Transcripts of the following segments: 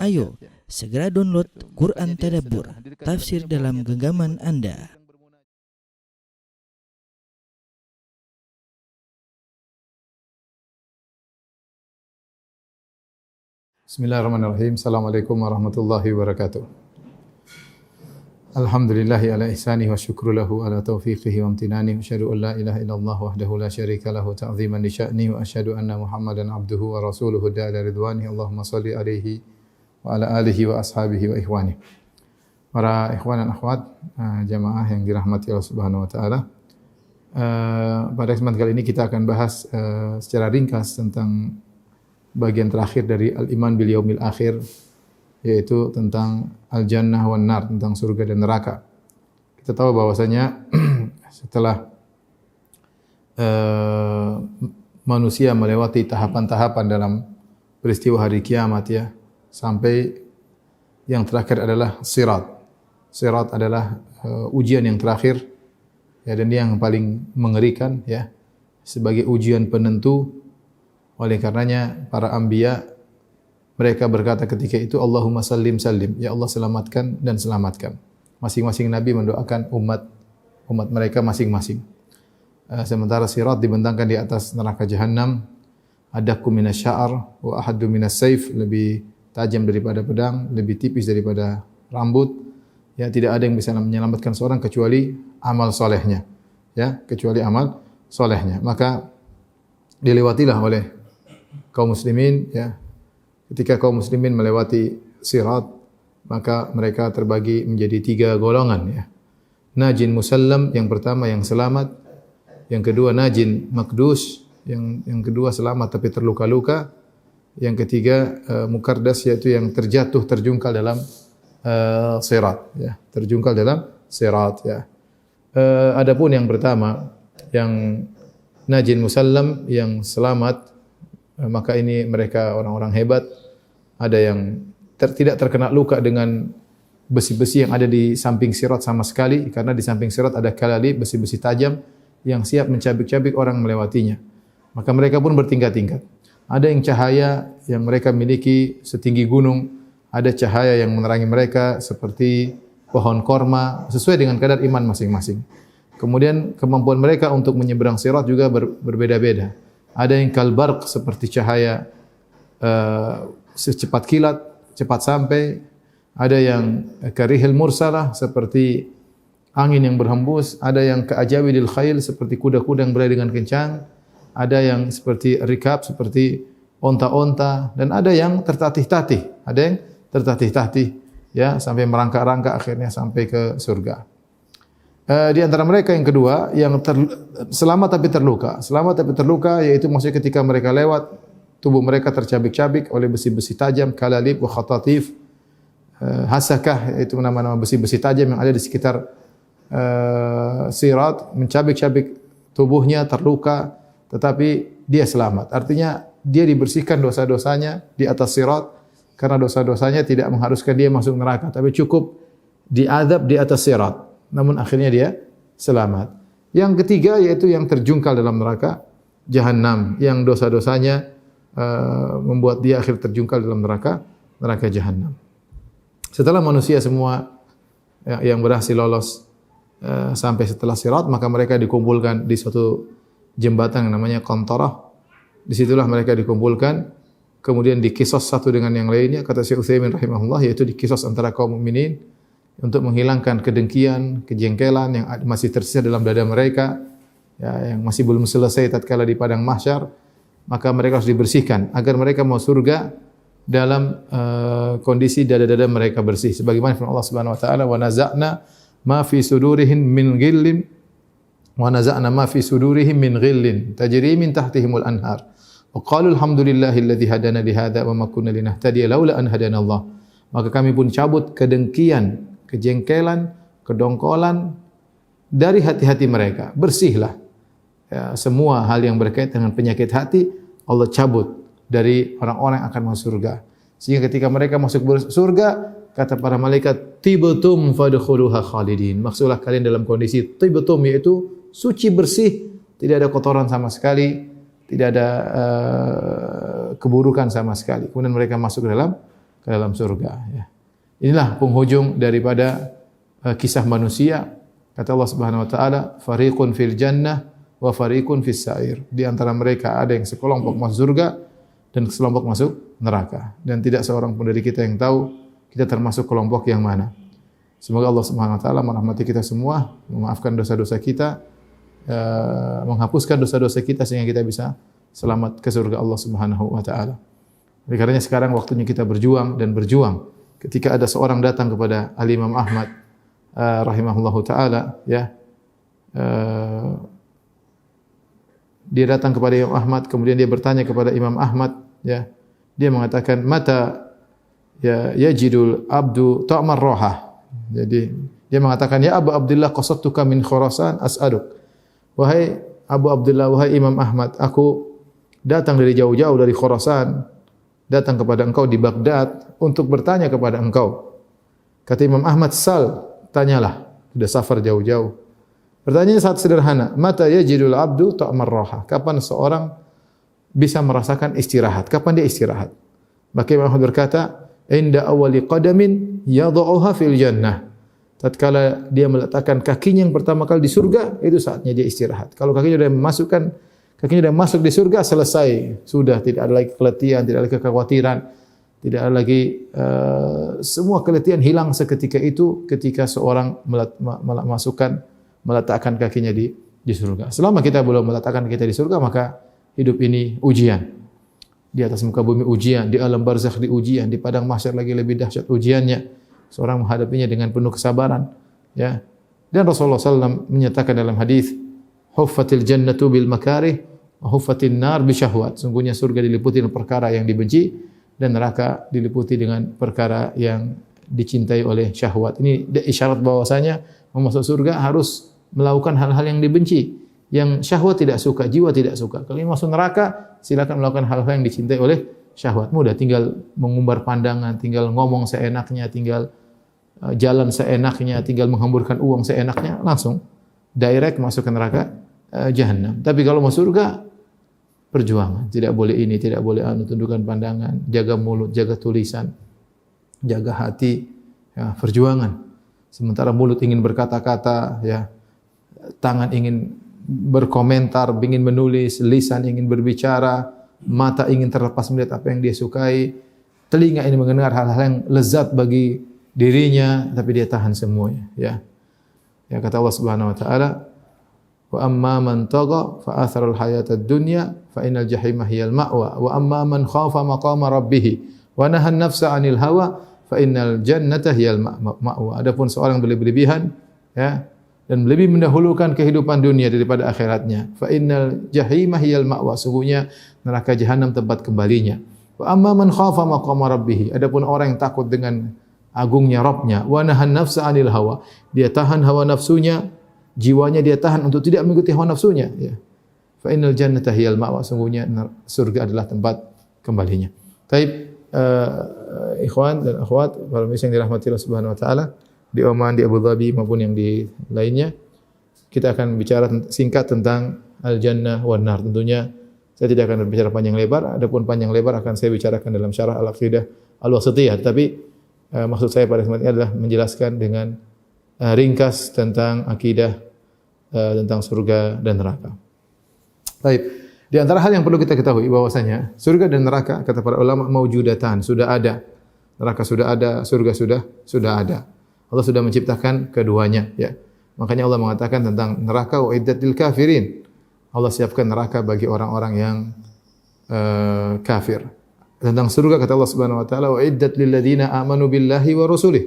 Ayo, segera download Quran Tadabbur, tafsir dalam genggaman Anda. Bismillahirrahmanirrahim. Assalamualaikum warahmatullahi wabarakatuh. Alhamdulillahi ala ihsanihi wa syukru lahu ala taufiqihi wa amtinanihi. Asyhadu an la ilaha illallah wahdahu la syarika lahu ta'ziman li sya'nihi wa asyhadu anna Muhammadan abduhu wa rasuluhu da'ila ridwanihi. Allahumma shalli alaihi wa ala alihi wa ashabihi wa ikhwani. Para ikhwan dan akhwat, jamaah yang dirahmati Allah Subhanahu wa taala. Pada kesempatan kali ini kita akan bahas secara ringkas tentang bagian terakhir dari al-iman bil yaumil akhir, yaitu tentang al-jannah wan nar, tentang surga dan neraka. Kita tahu bahwasanya setelah manusia melewati tahapan-tahapan dalam peristiwa hari kiamat, ya, sampai yang terakhir adalah sirat. Sirat adalah ujian yang terakhir, ya, dan yang paling mengerikan, ya, sebagai ujian penentu. Oleh karenanya para anbiya mereka berkata ketika itu, Allahumma sallim sallim, ya Allah selamatkan dan selamatkan. Masing-masing nabi mendoakan umat mereka masing-masing. Sementara sirat dibentangkan di atas neraka jahanam, adakku minas sya'ar wa ahaddu minas saif, lebih tajam daripada pedang, lebih tipis daripada rambut. Ya, tidak ada yang bisa menyelamatkan seorang kecuali amal solehnya. Ya, kecuali amal solehnya. Maka dilewatilah oleh kaum muslimin, ya. Ketika kaum muslimin melewati sirat, maka mereka terbagi menjadi 3 golongan, ya. Najin musallam, yang pertama yang selamat. Yang kedua najin makdus, yang kedua selamat tapi terluka-luka. Yang ketiga mukardas, yaitu yang terjungkal dalam sirat, ya, terjungkal dalam sirat, ya. Adapun yang pertama, yang najin musallam, yang selamat, maka ini mereka orang-orang hebat. Ada yang tidak terkena luka dengan besi-besi yang ada di samping sirat sama sekali, karena di samping sirat ada kalalib, besi-besi tajam yang siap mencabik-cabik orang melewatinya. Maka mereka pun bertingkat-tingkat. Ada yang cahaya yang mereka miliki setinggi gunung, ada cahaya yang menerangi mereka seperti pohon korma, sesuai dengan kadar iman masing-masing. Kemudian kemampuan mereka untuk menyeberang sirat juga berbeda-beda. Ada yang kalbarq, seperti cahaya secepat kilat, cepat sampai. Ada yang karihil mursalah, seperti angin yang berhembus. Ada yang ka'ajawidil khail, seperti kuda-kuda yang berlari dengan kencang. Ada yang seperti rikab, seperti onta-onta. Dan ada yang tertatih-tatih. Ada yang tertatih-tatih, ya, sampai merangkak-rangkak akhirnya sampai ke surga. Di antara mereka yang kedua, yang selamat tapi terluka. Selamat tapi terluka, yaitu maksudnya ketika mereka lewat, tubuh mereka tercabik-cabik oleh besi-besi tajam, kalalib wa khatatif, hasakah, yaitu nama-nama besi-besi tajam yang ada di sekitar sirat, mencabik-cabik tubuhnya, terluka, tetapi dia selamat. Artinya dia dibersihkan dosa-dosanya di atas sirat, karena dosa-dosanya tidak mengharuskan dia masuk neraka, tapi cukup diazab di atas sirat. Namun akhirnya dia selamat. Yang ketiga, yaitu yang terjungkal dalam neraka jahanam, yang dosa-dosanya membuat dia akhir terjungkal dalam neraka jahanam. Setelah manusia semua yang berhasil lolos sampai setelah sirat, maka mereka dikumpulkan di suatu jembatan yang namanya qantarah. Disitulah mereka dikumpulkan, kemudian dikisos satu dengan yang lainnya. Kata Syekh Utsaimin rahimahullah, yaitu dikisos antara kaum mukminin untuk menghilangkan kedengkian, kejengkelan yang masih tersisa dalam dada mereka, ya, yang masih belum selesai tatkala di padang mahsyar. Maka mereka harus dibersihkan agar mereka mau surga dalam kondisi dada-dada mereka bersih. Sebagaimana firman Allah Subhanahu wa taala, "Wa naza'na ma fi sudurihim min ghillin wa naza'na ma fi sudurihim min ghillin tajri min tahtihimul anhar. Wa qalu alhamdulillahilladzi hadana li hadza wa ma kunna linahtadiya laula an hadana Allah." Maka kami pun cabut kedengkian, kejengkelan, kedongkolan dari hati-hati mereka. Bersihlah, ya, semua hal yang berkaitan dengan penyakit hati Allah cabut dari orang-orang yang akan masuk surga. Sehingga ketika mereka masuk surga, kata para malaikat, tibtum fadkhuluha khalidin. Maksudlah kalian dalam kondisi tibtum, yaitu suci bersih, tidak ada kotoran sama sekali, tidak ada keburukan sama sekali. Kemudian mereka masuk ke dalam ke dalam surga. Ya. Inilah penghujung daripada kisah manusia. Kata Allah Subhanahu wa taala, fariqun fil jannah wa fariqun fis sa'ir. Di antara mereka ada yang sekelompok masuk surga dan sekelompok masuk neraka. Dan tidak seorang pun dari kita yang tahu kita termasuk kelompok yang mana. Semoga Allah Subhanahu wa taala merahmati kita semua, memaafkan dosa-dosa kita, menghapuskan dosa-dosa kita sehingga kita bisa selamat ke surga Allah Subhanahu wa taala. Oleh karenanya sekarang waktunya kita berjuang dan berjuang. Ketika ada seorang datang kepada Al-Imam Ahmad rahimahullahu taala, ya, dia datang kepada Imam Ahmad, kemudian dia bertanya kepada Imam Ahmad, ya, dia mengatakan mata ya yajidul abdu ta'mar roha. Jadi dia mengatakan, ya Abu Abdullah qasadtuka min Khurasan as'aluk. Wahai Abu Abdullah, wahai Imam Ahmad, aku datang dari jauh-jauh dari Khurasan, datang kepada engkau di Baghdad untuk bertanya kepada engkau. Kata Imam Ahmad, sal, tanyalah. Sudah safar jauh-jauh. Pertanyaannya sangat sederhana. Mata yajidul abdu ta'mar roha. Kapan seorang bisa merasakan istirahat? Kapan dia istirahat? Maka Imam Ahmad berkata, inda awali qadamin yadha'uha fil jannah. Tatkala dia meletakkan kakinya yang pertama kali di surga, itu saatnya dia istirahat. Kalau kakinya sudah masuk di surga, selesai. Sudah tidak ada lagi keletihan, tidak ada lagi kekhawatiran, tidak ada lagi semua keletihan hilang seketika itu ketika seorang meletakkan kakinya di surga. Selama kita belum meletakkan kita di surga, maka hidup ini ujian. Di atas muka bumi ujian, di alam barzakh di ujian, di padang mahsyar lagi lebih dahsyat ujiannya. Seorang menghadapinya dengan penuh kesabaran, ya. Dan Rasulullah SAW menyatakan dalam hadis, huffatil jannatu bil makarih wa huffatin nar bi syahwat. Sungguhnya surga diliputi dengan perkara yang dibenci dan neraka diliputi dengan perkara yang dicintai oleh syahwat. Ini isyarat bahwasanya masuk surga harus melakukan hal-hal yang dibenci, yang syahwat tidak suka, jiwa tidak suka. Kalau ingin masuk neraka, silakan melakukan hal-hal yang dicintai oleh syahwat. Mudah, tinggal mengumbar pandangan, tinggal ngomong seenaknya, tinggal jalan seenaknya, tinggal menghamburkan uang seenaknya, langsung direct masuk ke neraka jahanam. Tapi kalau mau surga, perjuangan. Tidak boleh ini, tidak boleh tundukkan pandangan, jaga mulut, jaga tulisan, jaga hati, ya, perjuangan. Sementara mulut ingin berkata-kata, ya, tangan ingin berkomentar, ingin menulis, lisan ingin berbicara, mata ingin terlepas melihat apa yang dia sukai, telinga ini mendengar hal-hal yang lezat bagi dirinya, tapi dia tahan semuanya, ya. Ya, kata Allah Subhanahu wa taala, wa amma man tagha fa athara al-hayata ad-dunya fa innal jahima hiyal ma'wa wa amma man khafa maqama rabbih wa nahan nafsa 'anil hawa fa innal jannata hiyal ma'wa. Adapun seorang berlebihan, ya, dan lebih mendahulukan kehidupan dunia daripada akhiratnya, fa innal jahima hiyal ma'wa. Sungguhnya neraka jahanam tempat kembalinya. Wa amma man khafa maqama rabbih. Adapun orang yang takut dengan agungnya Rabbnya, wa nahan nafsa 'anil hawa. Dia tahan hawa nafsunya, jiwanya dia tahan untuk tidak mengikuti hawa nafsunya, ya. Fa innal jannata hiyal ma'wa. Sungguhnya surga adalah tempat kembalinya. Baik, ikhwan dan akhwat, para muslimin yang dirahmati Allah Subhanahu wa taala, di Oman, di Abu Dhabi maupun yang di lainnya, kita akan bicara singkat tentang al-jannah wan nar. Tentunya saya tidak akan berbicara panjang lebar, adapun panjang lebar akan saya bicarakan dalam syarah al-aqidah al-wasithiyah. Tapi maksud saya pada kesempatan ini adalah menjelaskan dengan ringkas tentang akidah tentang surga dan neraka. Baik, di antara hal yang perlu kita ketahui bahwasanya surga dan neraka, kata para ulama, maujudatan, sudah ada. Neraka sudah ada, surga sudah ada. Allah sudah menciptakan keduanya, ya. Makanya Allah mengatakan tentang neraka, uiddat lil kafirin. Allah siapkan neraka bagi orang-orang yang kafir. Tentang surga kata Allah Subhanahu wa taala, uiddat lil ladzina amanu billahi wa rasulih.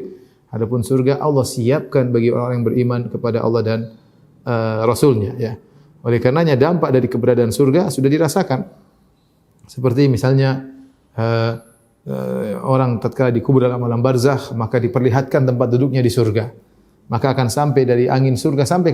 Adapun surga Allah siapkan bagi orang yang beriman kepada Allah dan Rasulnya, ya. Oleh karenanya dampak dari keberadaan surga sudah dirasakan. Seperti misalnya orang tatkala dikubur dalam alam barzakh, maka diperlihatkan tempat duduknya di surga. Maka akan sampai dari angin surga sampai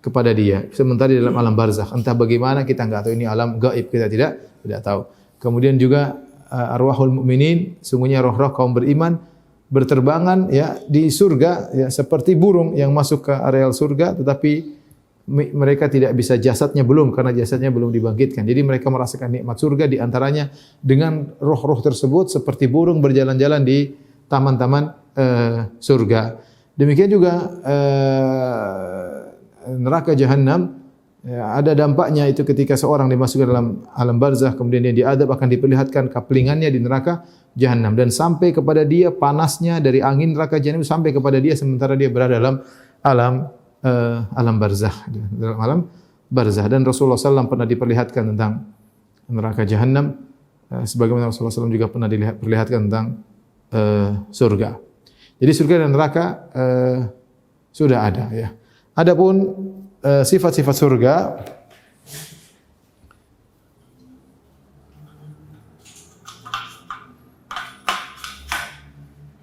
kepada dia. Sementara di dalam alam barzakh, entah bagaimana kita enggak tahu, ini alam gaib, kita tidak tahu. Kemudian juga arwahul mukminin, sungguhnya roh-roh kaum beriman berterbangan, ya, di surga, ya, seperti burung yang masuk ke areal surga, tetapi mereka tidak bisa, jasadnya belum, karena jasadnya belum dibangkitkan. Jadi mereka merasakan nikmat surga, di antaranya dengan roh-roh tersebut seperti burung berjalan-jalan di taman-taman surga. Demikian juga neraka jahanam, ya, ada dampaknya itu ketika seorang dimasukkan dalam alam barzakh, kemudian dia diadab, akan diperlihatkan kaplingannya di neraka jahanam, dan sampai kepada dia panasnya dari angin neraka jahanam sampai kepada dia sementara dia berada dalam alam barzakh, dalam alam barzakh. Dan Rasulullah SAW pernah diperlihatkan tentang neraka jahanam, sebagaimana Rasulullah SAW juga pernah diperlihatkan tentang surga. Jadi surga dan neraka sudah ada, ya. Adapun sifat-sifat surga,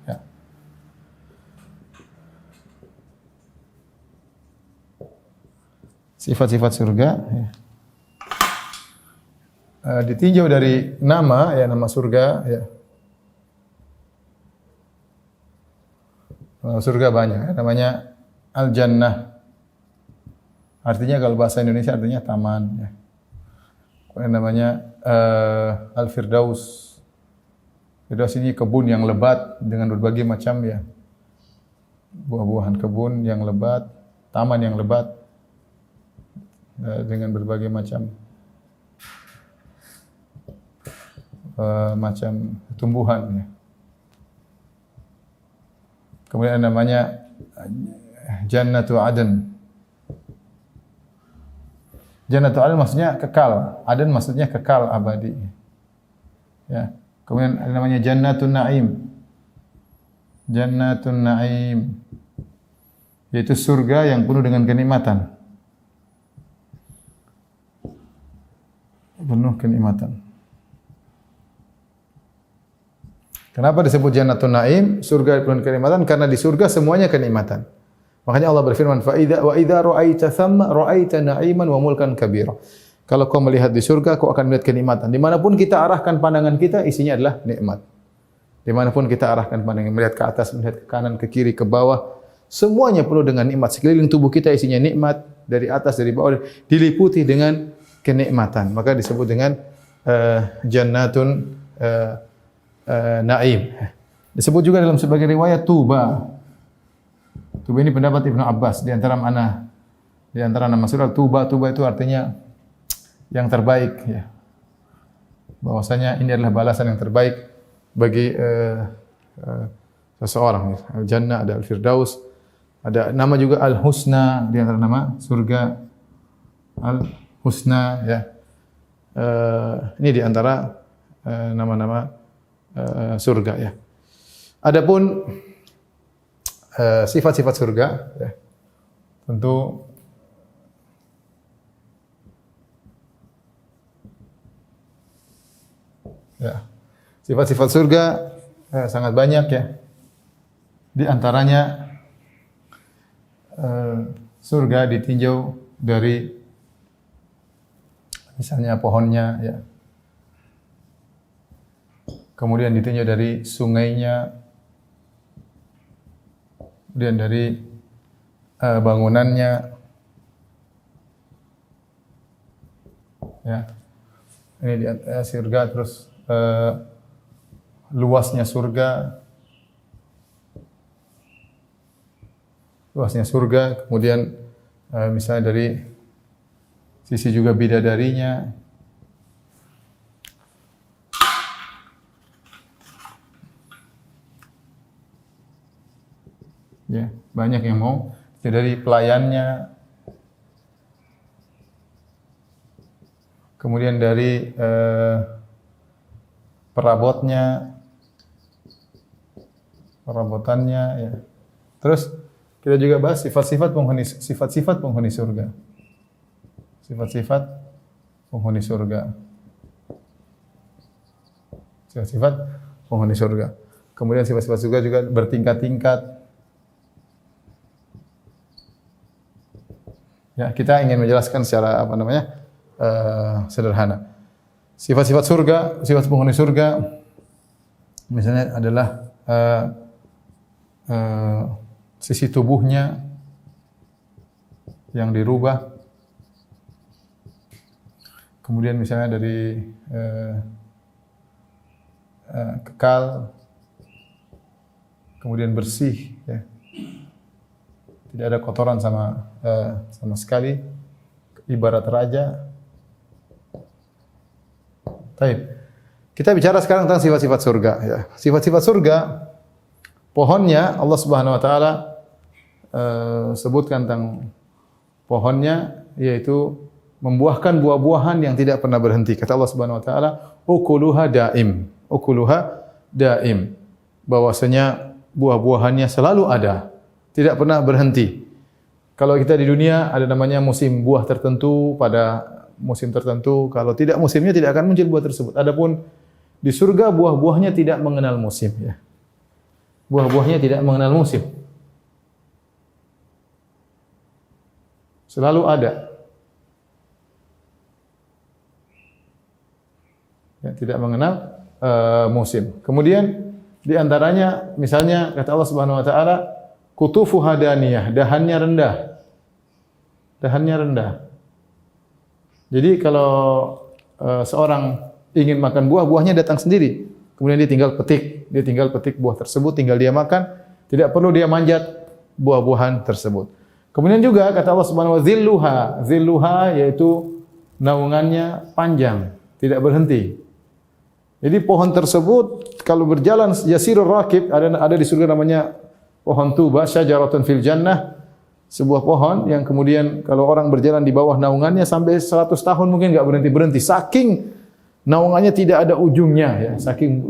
ya. Sifat-sifat surga, ya. Ditinjau dari nama, ya, nama surga, ya. Surga banyak, ya. Namanya Al-Jannah. Artinya kalau bahasa Indonesia artinya taman, ya. Kemudian namanya Al-Firdaus. Firdaus ini kebun yang lebat dengan berbagai macam, ya, buah-buahan kebun yang lebat, taman yang lebat dengan berbagai macam tumbuhan, ya. Kemudian namanya Jannatu Aden. Jannatu Aden maksudnya kekal, Aden maksudnya kekal abadi. Ya. Kemudian ada namanya Jannatun Naim. Jannatun Naim, yaitu surga yang penuh dengan kenikmatan. Penuh kenikmatan. Kenapa disebut Jannatun Naim, surga penuh kenikmatan? Karena di surga semuanya kenikmatan. Makanya Allah berfirman, wa idza ra'aita thamma ra'aita na'iman wa mulkan kabira. Kalau kau melihat di surga, kau akan melihat kenikmatan. Dimanapun kita arahkan pandangan kita, isinya adalah nikmat. Dimanapun kita arahkan pandangan, melihat ke atas, melihat ke kanan, ke kiri, ke bawah, semuanya penuh dengan nikmat. Sekeliling tubuh kita isinya nikmat, dari atas, dari bawah, diliputi dengan kenikmatan. Maka disebut dengan Jannatun Naim. Disebut juga dalam sebagian riwayat Tuba. Tuba ini pendapat Ibnu Abbas, di antara nama surga Tuba. Tuba itu artinya yang terbaik, ya. Bahwasanya ini adalah balasan yang terbaik bagi seseorang. Al-Jannah, ada Al-Firdaus, ada nama juga Al-Husna, di antara nama surga Al-Husna, ya. Ini di antara nama-nama surga, ya. Adapun sifat-sifat surga, ya, tentu ya, sifat-sifat surga sangat banyak, ya. Di antaranya surga ditinjau dari misalnya pohonnya, ya. Kemudian ditinjau dari sungainya, kemudian dari bangunannya, ya. Ini di surga, terus luasnya surga, kemudian misalnya dari sisi juga bidadarinya. Ya, banyak yang mau dari pelayannya, kemudian dari perabotannya, ya. Terus kita juga bahas sifat-sifat penghuni surga. Sifat-sifat penghuni surga. Sifat-sifat penghuni surga. Kemudian sifat-sifat surga juga bertingkat-tingkat. Ya, kita ingin menjelaskan secara sederhana. Sifat-sifat surga, sifat penghuni surga, misalnya adalah sisi tubuhnya yang dirubah, kemudian misalnya dari kekal, kemudian bersih, ya. Tidak ada kotoran sama sekali, ibarat raja. Baik. Kita bicara sekarang tentang sifat-sifat surga, ya. Sifat-sifat surga, pohonnya Allah Subhanahu wa taala sebutkan tentang pohonnya, yaitu membuahkan buah-buahan yang tidak pernah berhenti. Kata Allah Subhanahu wa taala, ukuluha daim. Ukuluha daim. Bahwasanya buah-buahannya selalu ada, tidak pernah berhenti. Kalau kita di dunia ada namanya musim buah tertentu, pada musim tertentu, kalau tidak musimnya tidak akan muncul buah tersebut. Adapun di surga buah-buahnya tidak mengenal musim, ya. Buah-buahnya tidak mengenal musim. Selalu ada. Ya, tidak mengenal musim. Kemudian di antaranya misalnya kata Allah Subhanahu wa taala, kutufuha daniyah, dahannya rendah. Dahannya rendah. Jadi kalau seorang ingin makan buah, buahnya datang sendiri. Kemudian dia tinggal petik buah tersebut, tinggal dia makan, tidak perlu dia manjat buah-buahan tersebut. Kemudian juga kata Allah Subhanahu wa taala, zilluha yaitu naungannya panjang, tidak berhenti. Jadi pohon tersebut kalau berjalan yasirur rakib, ada di surga namanya pohon tuba, syajaratun fil jannah, sebuah pohon yang kemudian kalau orang berjalan di bawah naungannya sampai 100 tahun mungkin enggak berhenti-berhenti, saking naungannya tidak ada ujungnya, ya, saking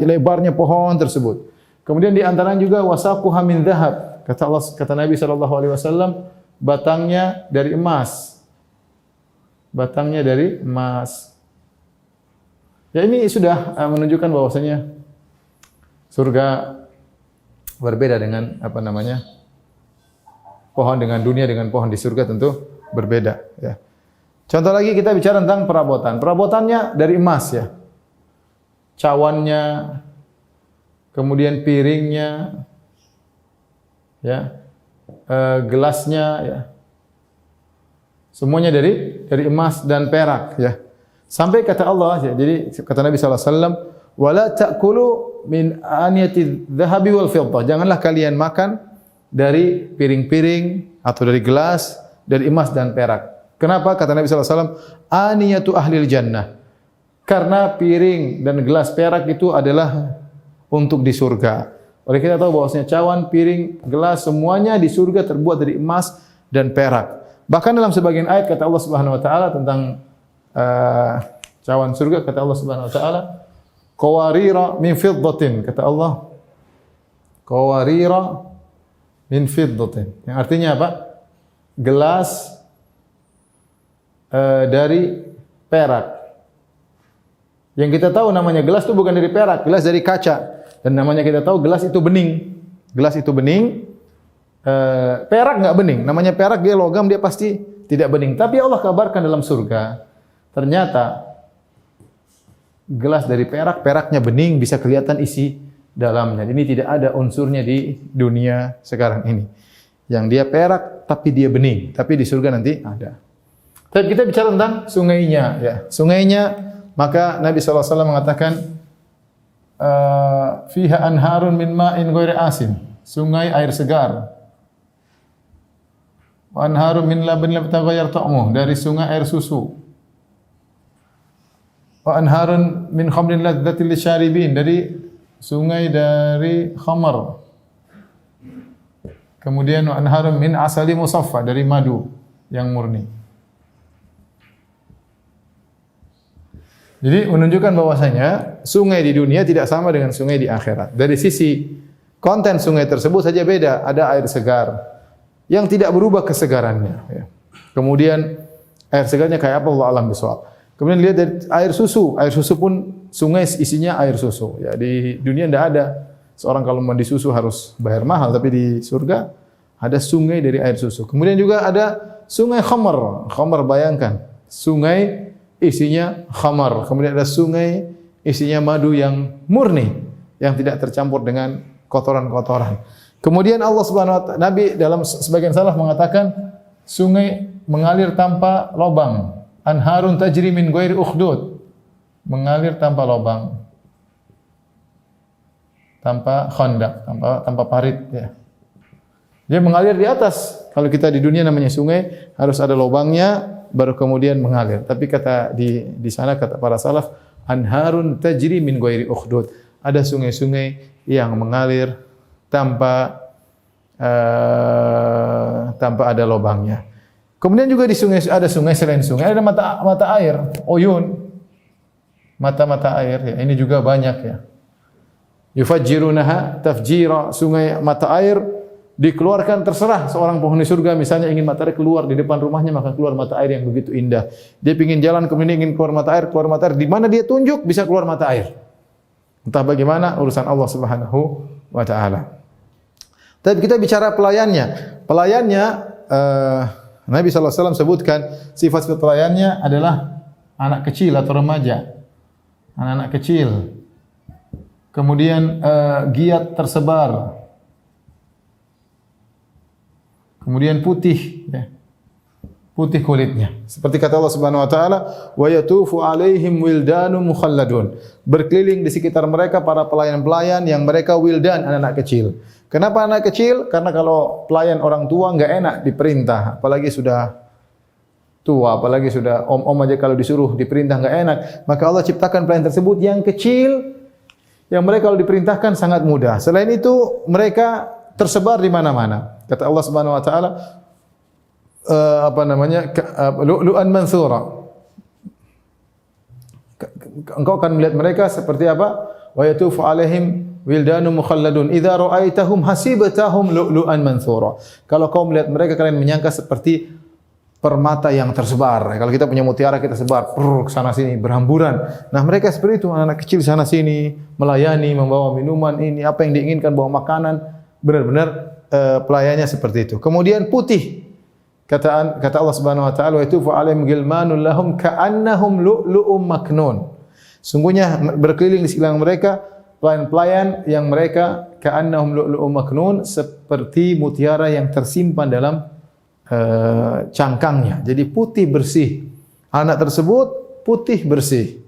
lebarnya pohon tersebut. Kemudian di antaranya juga wasaquha min dzahab. Kata Nabi sallallahu alaihi wasallam, batangnya dari emas. Batangnya dari emas. Ya, ini sudah menunjukkan bahwasanya surga berbeda dengan pohon dengan dunia, dengan pohon di surga tentu berbeda, ya. Contoh lagi kita bicara tentang perabotan. Perabotannya dari emas, ya. Cawannya, kemudian piringnya, ya. Gelasnya, ya. Semuanya dari emas dan perak, ya. Sampai kata Allah, ya, jadi kata Nabi sallallahu alaihi wasallam, "Wala ta'kulu min aniyati dzahabi wal fiddah." Janganlah kalian makan dari piring-piring atau dari gelas dari emas dan perak. Kenapa? Kata Nabi sallallahu alaihi wasallam, "Aniyatu ahlil jannah." Karena piring dan gelas perak itu adalah untuk di surga. Oleh kita tahu bahwasanya cawan, piring, gelas semuanya di surga terbuat dari emas dan perak. Bahkan dalam sebagian ayat kata Allah Subhanahu wa taala tentang cawan surga, kata Allah Subhanahu wa taala, qawarira min fiddatin, kata Allah, qawarira min fiddatin. Yang artinya apa? Gelas dari perak. Yang kita tahu namanya gelas itu bukan dari perak, gelas dari kaca. Dan namanya kita tahu gelas itu bening. Gelas itu bening. Perak enggak bening. Namanya perak, dia logam, dia pasti tidak bening. Tapi Allah kabarkan dalam surga, ternyata gelas dari perak, peraknya bening, bisa kelihatan isi dalamnya. Ini tidak ada unsurnya di dunia sekarang ini. Yang dia perak tapi dia bening, tapi di surga nanti ada. Tapi kita bicara tentang sungainya, ya. Sungainya, maka Nabi sallallahu alaihi wasallam mengatakan fiha anharun min ma'in ghairi asin. Sungai air segar. Wa anharun min labanin lam yataghayyar ta'muhu, dari sungai air susu. Wa anharun min khamrin ladzatil lisyaribin, dari sungai dari khamar. Kemudian wa anharun min asali musaffa, dari madu yang murni. Jadi menunjukkan bahwasanya sungai di dunia tidak sama dengan sungai di akhirat. Dari sisi konten sungai tersebut saja beda. Ada air segar yang tidak berubah kesegarannya, ya. Kemudian air segarnya kayak apa, Allah alam bisawab. Kemudian lihat dari air susu pun sungai isinya air susu. Ya, di dunia tidak ada seorang kalau mandi susu harus bayar mahal, tapi di surga ada sungai dari air susu. Kemudian juga ada sungai khamar. Khamar, bayangkan, sungai isinya khamar. Kemudian ada sungai isinya madu yang murni, yang tidak tercampur dengan kotoran-kotoran. Kemudian Allah Subhanahu wa taala, Nabi dalam sebagian salaf mengatakan sungai mengalir tanpa lubang. Anharun tajri min ghairi ukhdud. Mengalir tanpa lubang. Tanpa khandak, tanpa parit ya. Dia mengalir di atas. Kalau kita di dunia namanya sungai, harus ada lubangnya baru kemudian mengalir. Tapi kata di sana kata para salaf, anharun tajri min ghairi ukhdud. Ada sungai-sungai yang mengalir tanpa ada lubangnya. Kemudian juga di sungai ada sungai selain sungai ada mata air, uyun. Mata-mata air ya. Ini juga banyak ya. Yufajjirunaha tafjira, sungai mata air dikeluarkan terserah seorang penghuni surga misalnya ingin mata air keluar di depan rumahnya maka keluar mata air yang begitu indah. Dia ingin jalan kemudian ingin keluar mata air di mana dia tunjuk bisa keluar mata air. Entah bagaimana urusan Allah Subhanahu wa taala. Tapi kita bicara pelayannya. Pelayannya Nabi sallallahu alaihi wasallam sebutkan sifat pelayannya adalah anak kecil atau remaja. Anak-anak kecil. Kemudian giat tersebar. Kemudian putih ya. Putih kulitnya. Seperti kata Allah Subhanahu wa taala, "Wa yatufu 'alaihim wildanun mukhalladun." Berkeliling di sekitar mereka para pelayan-pelayan yang mereka wildan, anak-anak kecil. Kenapa anak kecil? Karena kalau pelayan orang tua enggak enak diperintah, apalagi sudah tua, apalagi sudah om-om aja kalau disuruh diperintah enggak enak. Maka Allah ciptakan pelayan tersebut yang kecil yang mereka kalau diperintahkan sangat mudah. Selain itu mereka tersebar di mana-mana. Kata Allah Subhanahu wa taala, lu'lu'an mansura. Engkau akan melihat mereka seperti apa? Wa yatufu 'alaihim wildanun mukhalladun idza ra'aitahum hasibatahum lu'lu'an mansura. Kalau kau melihat mereka kalian menyangka seperti permata yang tersebar. Kalau kita punya mutiara kita sebar ke sana sini berhamburan. Nah, mereka seperti itu, anak kecil sana sini melayani, membawa minuman ini, apa yang diinginkan, bawa makanan, benar-benar pelayannya seperti itu. Kemudian putih. Kata Allah Subhanahu wa taala, "Wa yatufu 'alaihim gilmanun lahum ka'annahum lu'lu'um maknun." Sungguhnya berkeliling di sekitar mereka pelayan-pelayan yang mereka ka'annahum lu'lu'um maknun, seperti mutiara yang tersimpan dalam cangkangnya. Jadi putih bersih. Anak tersebut putih bersih.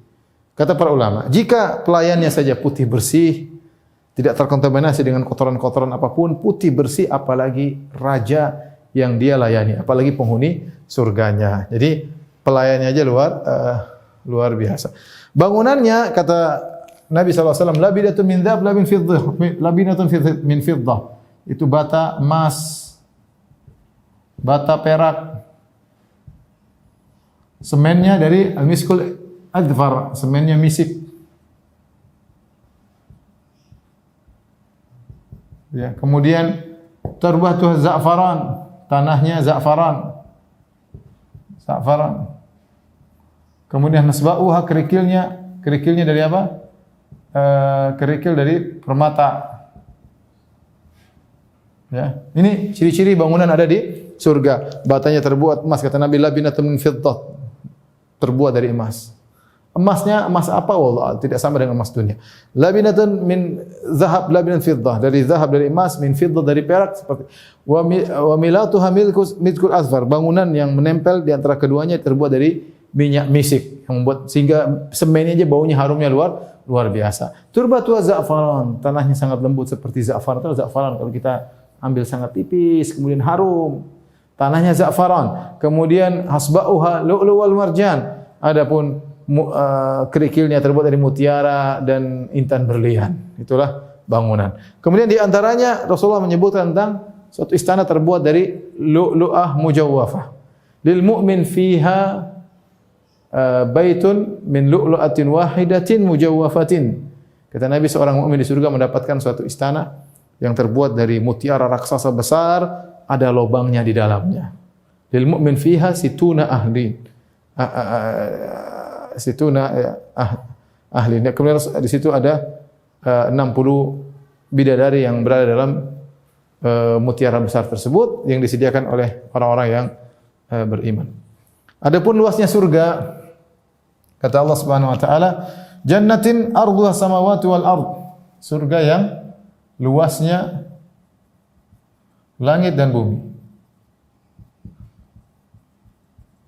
Kata para ulama, jika pelayannya saja putih bersih, tidak terkontaminasi dengan kotoran-kotoran apapun, putih bersih, apalagi raja yang dia layani, apalagi penghuni surganya. Jadi pelayannya aja luar biasa. Bangunannya kata Nabi SAW, labinatun min dzahab labinatun min fiddah. Itu bata emas, bata perak. Semennya dari al-miskul adfar, semennya misik. Ya, kemudian turbatuh za'faran, tanahnya za'faran. Za'faran. Kemudian nasba'uha, kerikilnya dari apa? Kerikil dari permata. Ya, ini ciri-ciri bangunan ada di surga. Batanya terbuat emas, kata Nabi, labinatun min fiddah, terbuat dari emas. Emasnya emas apa? Wallah, tidak sama dengan emas dunia. Labinatun min zahab, labinatun fiddah, dari zahab, dari emas, min fiddah, dari perak, seperti wa milatuha milkul azfar, bangunan yang menempel di antara keduanya terbuat dari minyak misik yang membuat sehingga semennya aja baunya harumnya luar biasa. Turbatu za'faran, tanahnya sangat lembut seperti za'faran. Za'faran kalau kita ambil sangat tipis kemudian harum. Tanahnya za'faran. Kemudian hasba'uha lu'lu' wal marjan. Adapun kerikilnya terbuat dari mutiara dan intan berlian. Itulah bangunan. Kemudian di antaranya Rasulullah menyebutkan tentang suatu istana terbuat dari lu'lu'ah mujawwafah. Lil mu'min fiha baitun min lu'lu'atin wahidatin mujawwafatin. Kata Nabi, seorang mukmin di surga mendapatkan suatu istana yang terbuat dari mutiara raksasa besar, ada lubangnya di dalamnya. Lil mu'min fiha situna ahlin. Ahlin. Kemudian di situ ada 60 bidadari yang berada dalam mutiara besar tersebut yang disediakan oleh orang-orang yang beriman. Adapun luasnya surga, kata Allah Subhanahu wa taala, jannatin arduha samawati wal ard. Surga yang luasnya langit dan bumi.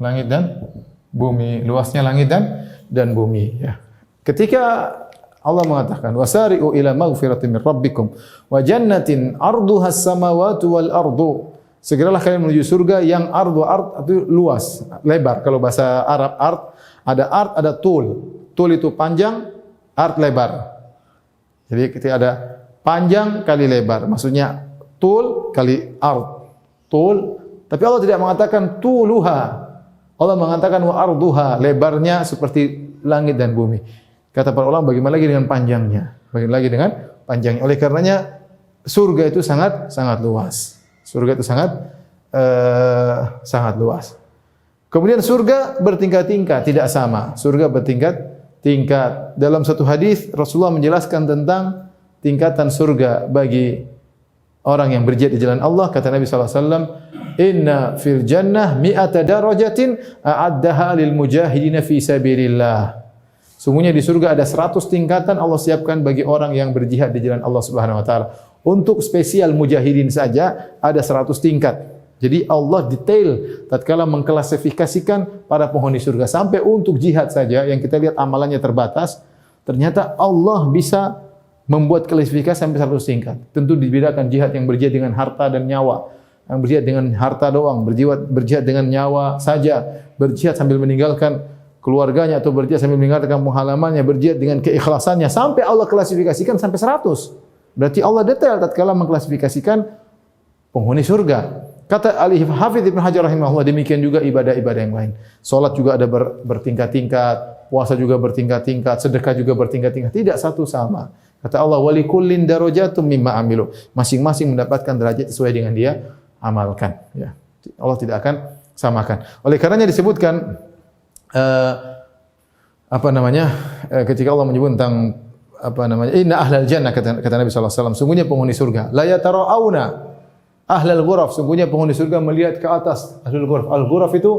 Langit dan bumi, luasnya langit dan bumi ya. Ketika Allah mengatakan wasari'u ila maghfiratin min rabbikum wa jannatin arduha as-samawati wal ardu. Segeralah kalian menuju surga yang ard itu luas, lebar. Kalau bahasa Arab ada tul. Tul itu panjang, ard lebar. Jadi ketika ada panjang kali lebar, maksudnya tul kali ard. Tul, tapi Allah tidak mengatakan tuluha. Allah mengatakan wa arduha, lebarnya seperti langit dan bumi. Kata para ulama, bagaimana lagi dengan panjangnya? Bagaimana lagi dengan panjangnya? Oleh karenanya surga itu sangat luas. Surga itu sangat luas. Kemudian surga bertingkat-tingkat, tidak sama. Surga bertingkat-tingkat. Dalam satu hadis Rasulullah menjelaskan tentang tingkatan surga bagi orang yang berjihad di jalan Allah. Kata Nabi sallallahu alaihi wasallam, "Inna fil jannah mi'ata darajatin a'addaha lil mujahidin fi sabilillah." Sungguhnya di surga ada 100 tingkatan Allah siapkan bagi orang yang berjihad di jalan Allah Subhanahu wa taala. Untuk spesial mujahidin saja ada 100 tingkat. Jadi Allah detail tatkala mengklasifikasikan para penghuni surga. Sampai untuk jihad saja yang kita lihat amalannya terbatas, ternyata Allah bisa membuat klasifikasi sampai 100 tingkat. Tentu dibedakan jihad yang berjihad dengan harta dan nyawa. Yang berjihad dengan harta doang, berjihad dengan nyawa saja, berjihad sambil meninggalkan keluarganya atau berjihad sambil meninggalkan halamannya, berjihad dengan keikhlasannya, sampai Allah klasifikasikan sampai 100. Berarti Allah detail tatkala mengklasifikasikan penghuni surga. Kata Al-Hafidz Ibnu Hajar rahimahullah, demikian juga ibadah-ibadah yang lain. Salat juga ada bertingkat-tingkat, puasa juga bertingkat-tingkat, sedekah juga bertingkat-tingkat, tidak satu sama. Kata Allah, walikullin darajatum mimma amilu. Masing-masing mendapatkan derajat sesuai dengan dia amalkan, ya. Allah tidak akan samakan. Oleh karenanya disebutkan ketika Allah menyebut tentang inna ahlal jannah, kata Nabi sallallahu alaihi wasallam, sungguhnya penghuni surga la yatara'auna ahlal ghuraf, sungguhnya penghuni surga melihat ke atas ahlul ghuraf. Al-ghuraf itu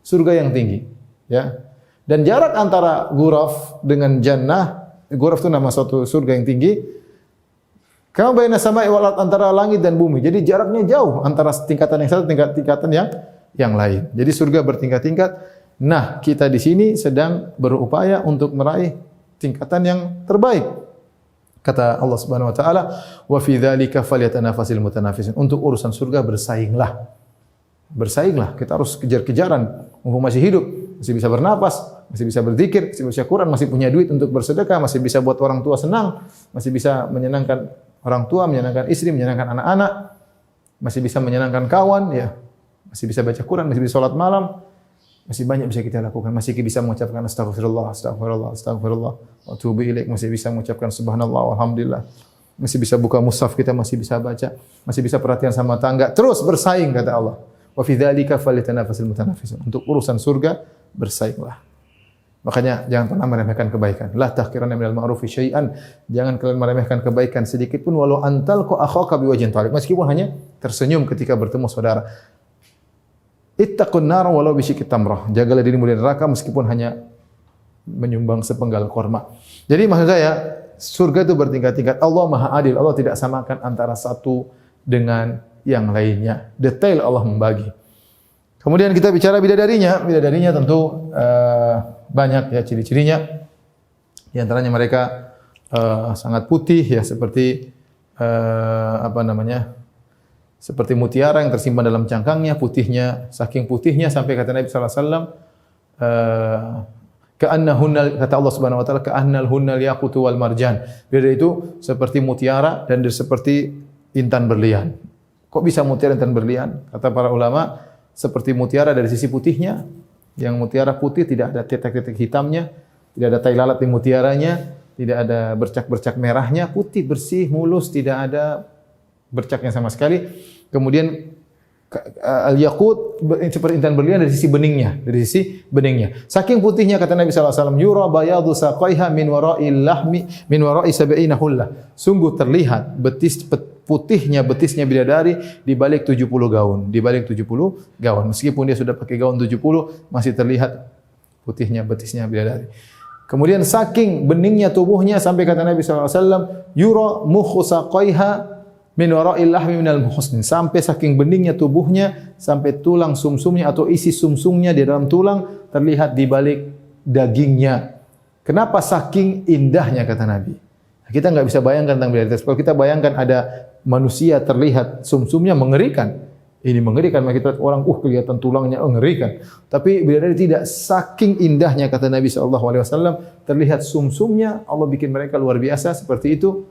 surga yang tinggi, ya. Dan jarak antara ghuraf dengan jannah, ghuraf itu nama suatu surga yang tinggi, kama baina sama'i wal ard, antara langit dan bumi. Jadi jaraknya jauh antara tingkatan yang satu dengan tingkatan yang lain. Jadi surga bertingkat-tingkat. Nah, kita di sini sedang berupaya untuk meraih tingkatan yang terbaik. Kata Allah Subhanahu wa taala, "Wa fi dzalika falyatanafasil mutanafisun." Untuk urusan surga bersainglah. Bersainglah, kita harus kejar-kejaran mumpung masih hidup, masih bisa bernapas, masih bisa berzikir, masih bisa Quran, masih punya duit untuk bersedekah, masih bisa buat orang tua senang, masih bisa menyenangkan orang tua, menyenangkan istri, menyenangkan anak-anak, masih bisa menyenangkan kawan, ya. Masih bisa baca Quran, masih bisa salat malam. Masih banyak bisa kita lakukan, masih bisa mengucapkan astagfirullah, astagfirullah, astagfirullah, wa atubu ilaik, masih bisa mengucapkan subhanallah, alhamdulillah. Masih bisa buka mushaf, kita masih bisa baca, masih bisa perhatian sama tangga. Terus bersaing, kata Allah. Wa fi dzalika falyatanafasil mutanafisun. Untuk urusan surga bersainglah. Makanya jangan pernah meremehkan kebaikan. La tahqiranna minal ma'rufi syai'an. Jangan kalian meremehkan kebaikan sedikit pun, walau antalqa akhaka biwajhin talib. Meskipun hanya tersenyum ketika bertemu saudara. Ittaqun nar walau bisyikki tamrah. Jagalah dirimu dari neraka meskipun hanya menyumbang sepenggal korma. Jadi maksud saya, surga itu bertingkat-tingkat. Allah Maha Adil. Allah tidak samakan antara satu dengan yang lainnya. Detail Allah membagi. Kemudian kita bicara bidadarinya. Bidadarinya tentu banyak ya ciri-cirinya. Di antaranya mereka sangat putih ya, seperti seperti mutiara yang tersimpan dalam cangkangnya, putihnya, saking putihnya sampai kata Nabi sallallahu alaihi wasallam, ka'annahunnal, kata Allah Subhanahu wa taala, ka'annalhunnal yaqutu wal marjan. Bidadari itu seperti mutiara dan seperti intan berlian. Kok bisa mutiara intan berlian? Kata para ulama, seperti mutiara dari sisi putihnya, yang mutiara putih tidak ada titik-titik hitamnya, tidak ada tai lalat di mutiaranya, tidak ada bercak-bercak merahnya, putih bersih, mulus, tidak ada bercaknya sama sekali. Kemudian al-yaqut seperti intan berlian dari sisi beningnya. Saking putihnya kata Nabi sallallahu alaihi wasallam, yura bayadu saqaiha min wara'il lahmi min wara'i sab'ina hullah. Sungguh terlihat putihnya betisnya bidadari di balik 70 gaun, di balik 70 gaun. Meskipun dia sudah pakai gaun 70, masih terlihat putihnya betisnya bidadari. Kemudian saking beningnya tubuhnya sampai kata Nabi sallallahu alaihi wasallam, yura mukhu saqaiha min wara'il lahmi minal muhsin, sampai saking beningnya tubuhnya, sampai tulang sumsumnya atau isi sumsumnya di dalam tulang terlihat di balik dagingnya. Kenapa saking indahnya kata Nabi? Kita enggak bisa bayangkan tentang bidadari. Kalau kita bayangkan ada manusia terlihat sumsumnya mengerikan. Ini mengerikan, maka kita orang kelihatan tulangnya mengerikan. Tapi bidadari tidak, saking indahnya kata Nabi SAW, terlihat sumsumnya, Allah bikin mereka luar biasa seperti itu.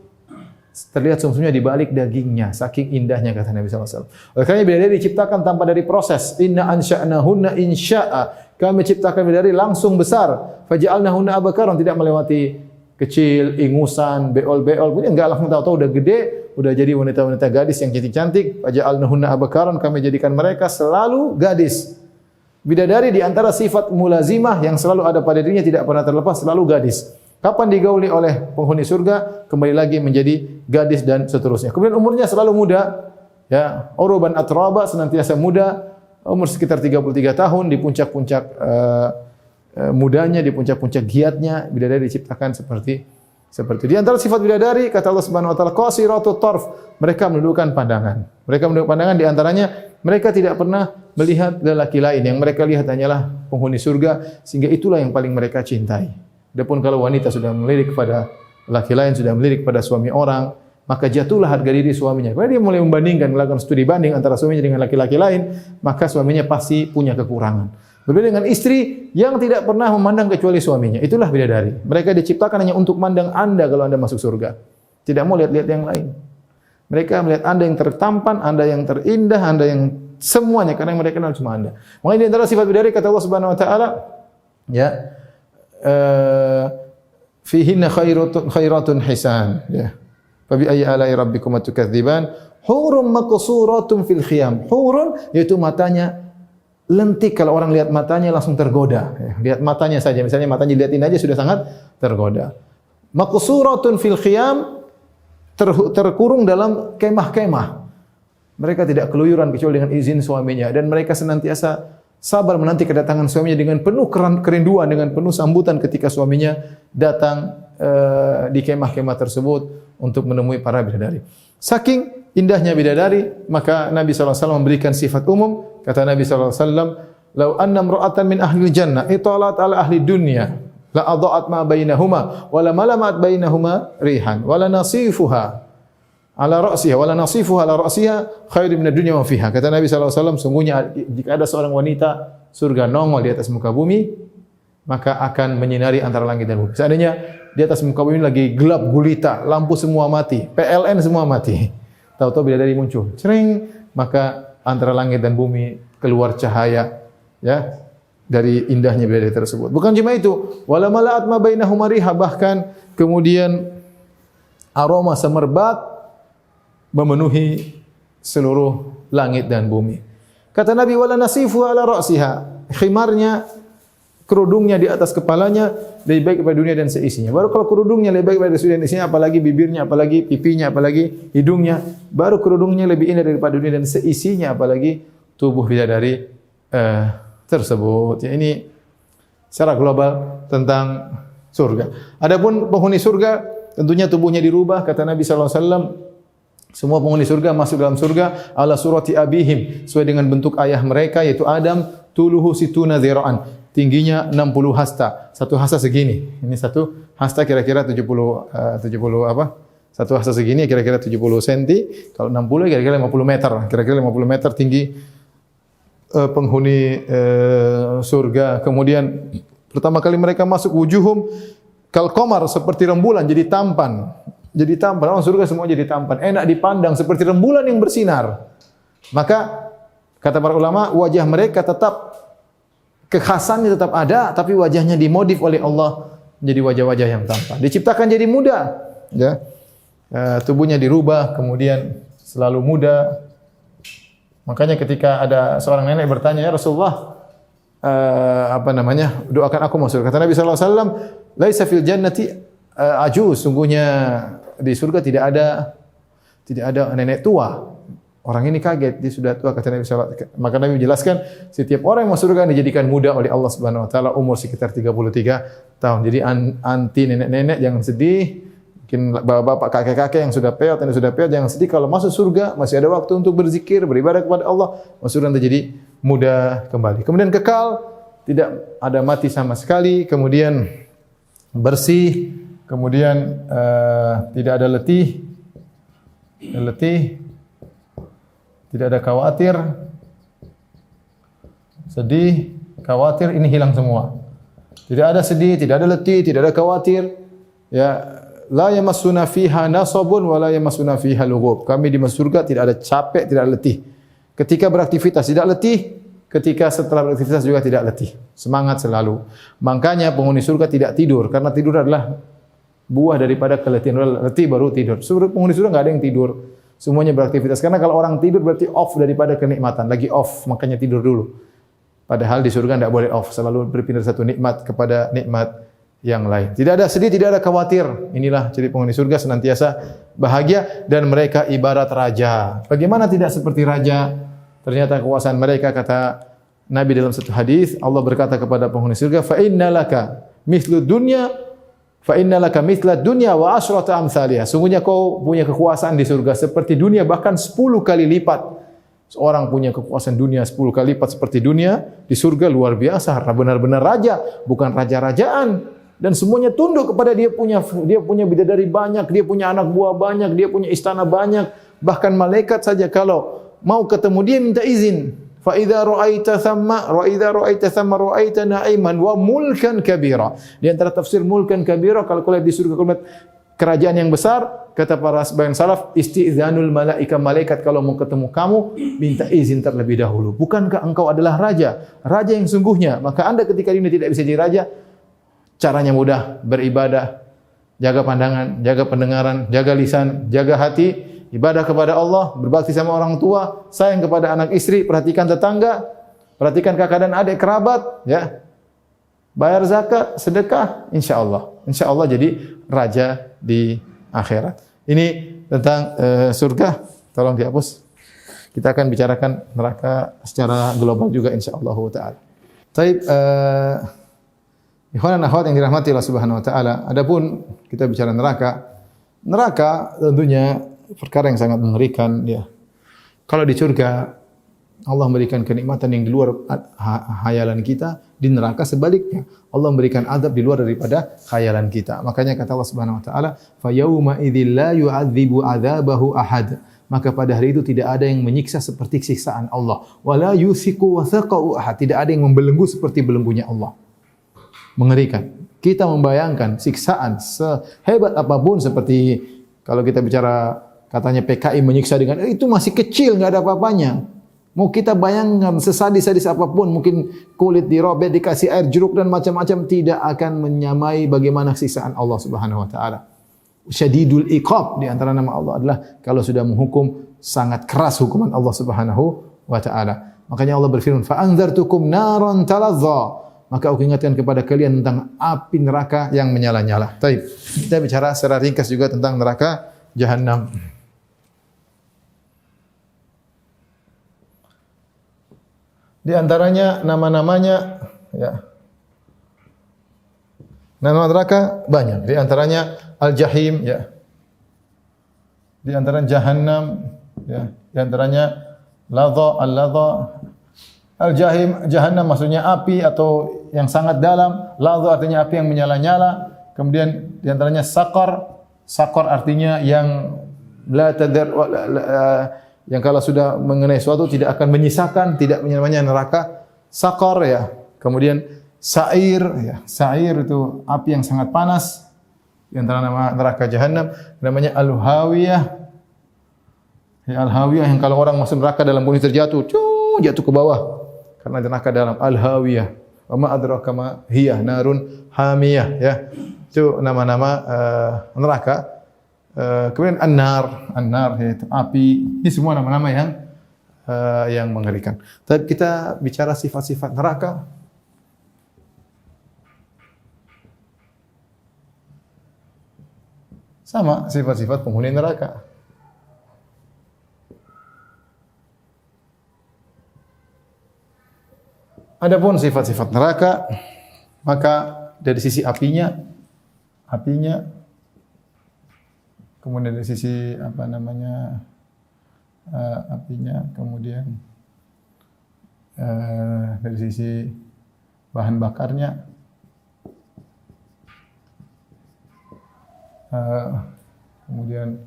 Terlihat sumsumnya di balik dagingnya, saking indahnya kata Nabi SAW. Oleh karena bidadari diciptakan tanpa dari proses. Inna ansha'nahunna insya'a. Kami ciptakan bidadari langsung besar. Faja'alnahunna abakaran, tidak melewati kecil, ingusan, beol-beol. Punya enggak langsung tahu-tahu udah gede, udah jadi wanita-wanita gadis yang cantik-cantik. Faja'alnahunna abakaran, kami jadikan mereka selalu gadis. Bidadari di antara sifat mulazimah yang selalu ada pada dirinya, tidak pernah terlepas, selalu gadis. Kapan digauli oleh penghuni surga, kembali lagi menjadi gadis dan seterusnya. Kemudian umurnya selalu muda, ya, uruban atraba, senantiasa muda, umur sekitar 33 tahun, di puncak-puncak mudanya, di puncak-puncak giatnya, bidadari diciptakan seperti di antara sifat bidadari kata Allah Subhanahu wa taala qasiratut tarf, mereka menundukkan pandangan. Mereka menundukkan pandangan, di antaranya mereka tidak pernah melihat lelaki lain, yang mereka lihat hanyalah penghuni surga, sehingga itulah yang paling mereka cintai. Adapun kalau wanita sudah melirik kepada laki lain, sudah melirik kepada suami orang, maka jatuhlah harga diri suaminya. Kalau dia mulai membandingkan, melakukan studi banding antara suaminya dengan laki-laki lain, maka suaminya pasti punya kekurangan. Berbeda dengan istri yang tidak pernah memandang kecuali suaminya. Itulah bidadari. Mereka diciptakan hanya untuk mandang Anda kalau Anda masuk surga. Tidak mau lihat-lihat yang lain. Mereka melihat Anda yang tertampan, Anda yang terindah, Anda yang semuanya, karena yang mereka kenal cuma Anda. Makanya di antara sifat bidadari kata Allah Subhanahu wa taala, ya, fihinna khairatun hisan, ya. Fa bi ayyi ala'i rabbikuma tukadziban? Hurun maqsuratun fil khiyam. Hurun yaitu matanya lentik, kalau orang lihat matanya langsung tergoda. Ya, lihat matanya saja, misalnya matanya dilihatin aja sudah sangat tergoda. Maqsuratun fil khiyam, terkurung dalam kemah-kemah. Mereka tidak keluyuran kecuali dengan izin suaminya, dan mereka senantiasa sabar menanti kedatangan suaminya dengan penuh kerinduan, dengan penuh sambutan ketika suaminya datang di kemah-kemah tersebut untuk menemui para bidadari. Saking indahnya bidadari, maka Nabi SAW memberikan sifat umum. Kata Nabi SAW, "Lau anna imra'atan min ahli jannah italat ala ahli dunya, la adha'at ma bainahuma, wa la malamat bainahuma rihan, wa la nasifuha ala ra'siha, wa la nasifuha ala ra'siha khairu min ad-dunya wa fiha." Kata Nabi SAW, sungguhnya jika ada seorang wanita surga nongol di atas muka bumi, maka akan menyinari antara langit dan bumi. Seandainya di atas muka bumi lagi gelap gulita, lampu semua mati, PLN semua mati, tahu-tahu bidadari muncul, cering, maka antara langit dan bumi keluar cahaya, ya, dari indahnya bidadari tersebut. Bukan cuma itu, wala mala'at ma bainahuma riha, bahkan kemudian aroma semerbak memenuhi seluruh langit dan bumi. Kata Nabi, wala nasifu ala ra'siha, khimarnya, kerudungnya di atas kepalanya lebih baik daripada dunia dan seisinya. Baru kalau kerudungnya lebih baik daripada dunia dan seisinya, apalagi bibirnya, apalagi pipinya, apalagi hidungnya, baru kerudungnya lebih indah daripada dunia dan seisinya, apalagi tubuh bidadari tersebut. Ya, ini secara global tentang surga. Adapun penghuni surga, tentunya tubuhnya dirubah. Kata Nabi SAW, semua penghuni surga masuk dalam surga ala surati abihim, sesuai dengan bentuk ayah mereka, yaitu Adam. Tuluhu situna dzira'an, tingginya 60 hasta. Satu hasta segini. Ini satu hasta kira-kira 70 apa? Satu hasta segini kira-kira 70 cm. Kalau 60 kira-kira 50 meter. Kira-kira 50 meter tinggi penghuni surga. Kemudian pertama kali mereka masuk, wujuhum kal qamar, seperti rembulan, jadi tampan. Jadi tampan, orang surga semua jadi tampan, enak dipandang seperti rembulan yang bersinar. Maka kata para ulama, wajah mereka tetap, kekhasannya tetap ada, tapi wajahnya dimodif oleh Allah menjadi wajah-wajah yang tampan. Diciptakan jadi muda, ya. Tubuhnya dirubah, kemudian selalu muda. Makanya ketika ada seorang nenek bertanya, "Ya Rasulullah, doakan aku masuk." Kata Nabi SAW, "Laisa fil jannati ajuz." Sungguhnya di surga tidak ada nenek tua. Orang ini kaget, dia sudah tua, kata Nabi SAW. Maka Nabi menjelaskan, setiap orang yang masuk surga dijadikan muda oleh Allah Subhanahu wa taala, umur sekitar 33 tahun. Jadi anti nenek-nenek jangan sedih. Mungkin bapak-bapak, kakek-kakek yang sudah peot, jangan sedih kalau masuk surga masih ada waktu untuk berzikir, beribadah kepada Allah. Masuk surga nanti jadi mudah kembali. Kemudian kekal, tidak ada mati sama sekali, kemudian bersih, kemudian tidak ada letih, tidak ada khawatir, sedih, khawatir, ini hilang semua. Tidak ada sedih, tidak ada letih, tidak ada khawatir. Ya, la yamassuna fiha nasabun wa la yamassuna fiha lughub. Kami di surga tidak ada capek, tidak ada letih. Ketika beraktivitas tidak letih, ketika setelah beraktivitas juga tidak letih. Semangat selalu. Makanya penghuni surga tidak tidur, karena tidur adalah buah daripada keletihan. Letih baru tidur. Penghuni surga enggak ada yang tidur. Semuanya beraktivitas. Karena kalau orang tidur berarti off daripada kenikmatan. Lagi off, makanya tidur dulu. Padahal di surga tidak boleh off. Selalu berpindah satu nikmat kepada nikmat yang lain. Tidak ada sedih, tidak ada khawatir. Inilah ciri penghuni surga, senantiasa bahagia dan mereka ibarat raja. Bagaimana tidak seperti raja? Ternyata kekuasaan mereka, kata Nabi dalam satu hadis, Allah berkata kepada penghuni surga, "Fa innalaka mithlu dunya fa innalaka mithla dunya wa asyrata amsalihha." Sungguhnya kau punya kekuasaan di surga seperti dunia, bahkan 10 kali lipat. Seorang punya kekuasaan dunia 10 kali lipat seperti dunia, di surga luar biasa, benar-benar raja, bukan raja-rajaan. Dan semuanya tunduk kepada dia punya bidadari banyak, dia punya anak buah banyak, dia punya istana banyak. Bahkan malaikat saja kalau mau ketemu dia minta izin. Fa idza ra'aita thamma ra'aita na'iman wa mulkan kabira. Di antara tafsir mulkan kabira, kalau kau lihat di surga, kau lihat kerajaan yang besar, kata para sebagian salaf, isti'zanul malaika, malaikat kalau mau ketemu kamu minta izin terlebih dahulu. Bukankah engkau adalah raja yang sungguhnya? Maka Anda ketika ini tidak bisa jadi raja, caranya mudah, beribadah, jaga pandangan, jaga pendengaran, jaga lisan, jaga hati, ibadah kepada Allah, berbakti sama orang tua, sayang kepada anak istri, perhatikan tetangga, perhatikan kakak dan adik kerabat, ya. Bayar zakat, sedekah, insya Allah jadi raja di akhirat. Ini tentang surga, tolong dihapus. Kita akan bicarakan neraka secara global juga insyaallah taala. Baik, ikhwan dan akhwat yang dirahmati Allah Subhanahu wa taala, adapun kita bicara neraka tentunya perkara yang sangat mengerikan, ya. Kalau di surga Allah memberikan kenikmatan yang di luar khayalan kita, di neraka sebaliknya Allah memberikan azab di luar daripada khayalan kita. Makanya kata Allah Subhanahu wa taala, "Fa yauma idzil la yu'adzibu 'adzabahu ahad." Maka pada hari itu tidak ada yang menyiksa seperti siksaan Allah. Wala yusiku wathaqa'u ahad. Tidak ada yang membelenggu seperti belenggunya Allah. Mengerikan. Kita membayangkan siksaan sehebat apapun, seperti kalau kita bicara katanya PKI menyiksa dengan itu masih kecil, enggak ada apa-apanya. Mau kita bayangkan sesadis-sadis apapun, mungkin kulit dirobek, dikasih air jeruk dan macam-macam, tidak akan menyamai bagaimana siksaan Allah Subhanahu wa taala. Syadidul iqab, di antara nama Allah adalah kalau sudah menghukum sangat keras hukuman Allah Subhanahu wa taala. Makanya Allah berfirman, "Fa anzartukum naran talazza." Maka aku ingatkan kepada kalian tentang api neraka yang menyala-nyala. Baik, kita bicara secara ringkas juga tentang neraka Jahannam. Di antaranya nama-namanya, ya. Nama neraka banyak. Di antaranya Al-Jahim, ya. Di antaranya Jahannam, ya. Di antaranya Ladha, Al-Ladha. Al-Jahim, Jahannam maksudnya api atau yang sangat dalam. Ladha artinya api yang menyala-nyala. Kemudian di antaranya Saqar. Saqar artinya yang la tadar yang kalau sudah mengenai suatu tidak akan menyisakan, tidak namanya neraka Saqar, ya. Kemudian Sa'ir, ya. Sa'ir itu api yang sangat panas. Di antara nama neraka Jahannam namanya Al-Hawiyah. Ya, Al-Hawiyah yang kalau orang masuk neraka dalam bunyi terjatuh, jatuh ke bawah. Karena neraka dalam Al-Hawiyah. Wa ma adraka ma hiya narun hamiyah, ya. Itu nama-nama neraka. Kemudian An-Nar yaitu api. Ini semua nama-nama yang mengerikan. Tapi kita bicara sifat-sifat neraka. Sama sifat-sifat penghuni neraka. Adapun sifat-sifat neraka, maka dari sisi apinya kemudian dari sisi apa namanya apinya, kemudian dari sisi bahan bakarnya, kemudian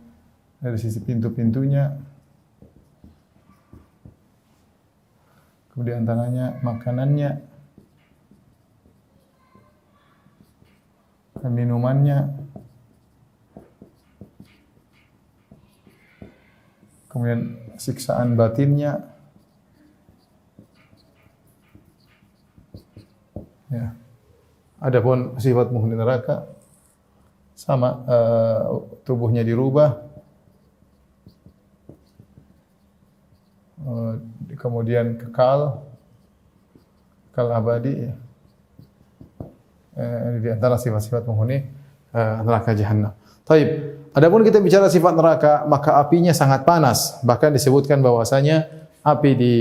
dari sisi pintu-pintunya, kemudian antaranya makanannya, minumannya, kemudian siksaan batinnya, ya. Adapun sifat penghuni neraka sama, tubuhnya dirubah, kemudian kekal abadi, ya. Di antara sifat-sifat penghuni neraka jahanam. Taib. Adapun kita bicara sifat neraka, maka apinya sangat panas. Bahkan disebutkan bahwasanya api di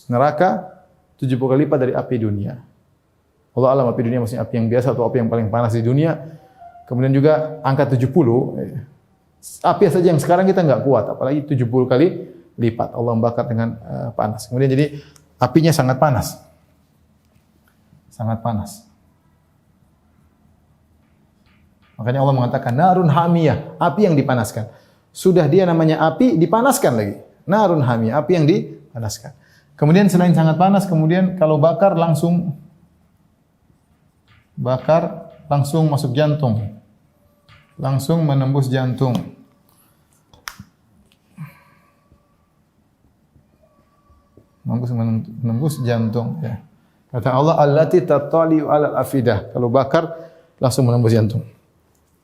neraka 70 kali lipat dari api dunia. Allah alam api dunia maksudnya api yang biasa atau api yang paling panas di dunia. Kemudian juga angka 70, api saja yang sekarang kita enggak kuat, apalagi 70 kali lipat Allah membakar dengan panas. Kemudian jadi apinya sangat panas. Sangat panas. Makanya Allah mengatakan narun hamiyah, api yang dipanaskan. Sudah dia namanya api, dipanaskan lagi. Narun hamiyah, api yang dipanaskan. Kemudian selain sangat panas, kemudian kalau bakar langsung masuk jantung. Langsung menembus jantung. Menembus jantung, ya. Kata Allah, allati tattali'u 'alal afidah. Kalau bakar langsung menembus jantung.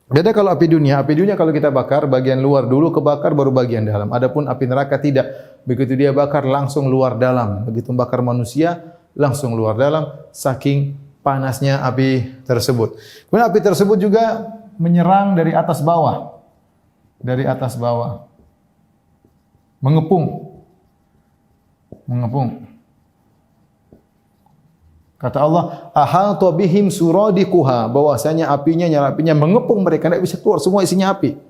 Beda kalau api dunia kalau kita bakar bagian luar dulu kebakar baru bagian dalam. Adapun api neraka tidak. Begitu dia bakar langsung luar dalam. Begitu bakar manusia langsung luar dalam saking panasnya api tersebut. Kemudian api tersebut juga menyerang dari atas bawah. Dari atas bawah. Mengepung. Kata Allah, ahata bihim suradikuha, bahwasanya nyala apinya mengepung mereka, tidak bisa keluar, semua isinya api.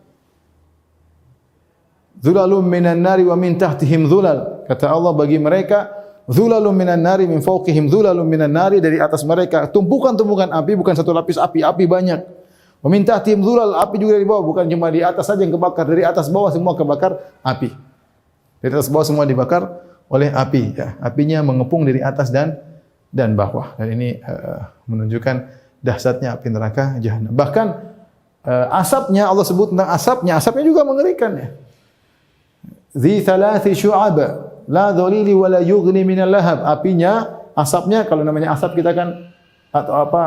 Dhulalum minan nari wa min tahtihim dhulal. Kata Allah bagi mereka, dhulalum minan nari min fawqihim dhulalum minan nari, dari atas mereka tumpukan-tumpukan api, bukan satu lapis api banyak. Wa min tahtihim dhulal, api juga dari bawah, bukan cuma di atas saja yang kebakar, dari atas bawah semua kebakar api. Dari atas bawah semua dibakar oleh api, ya. Apinya mengepung dari atas dan bawah. Dan ini menunjukkan dahsyatnya api neraka jahanam. Bahkan asapnya, Allah sebut tentang asapnya juga mengerikan, ya. Dzi thalathi syu'ab la dhalili wa la yughni minal lahab. Apinya, asapnya, kalau namanya asap kita kan atau apa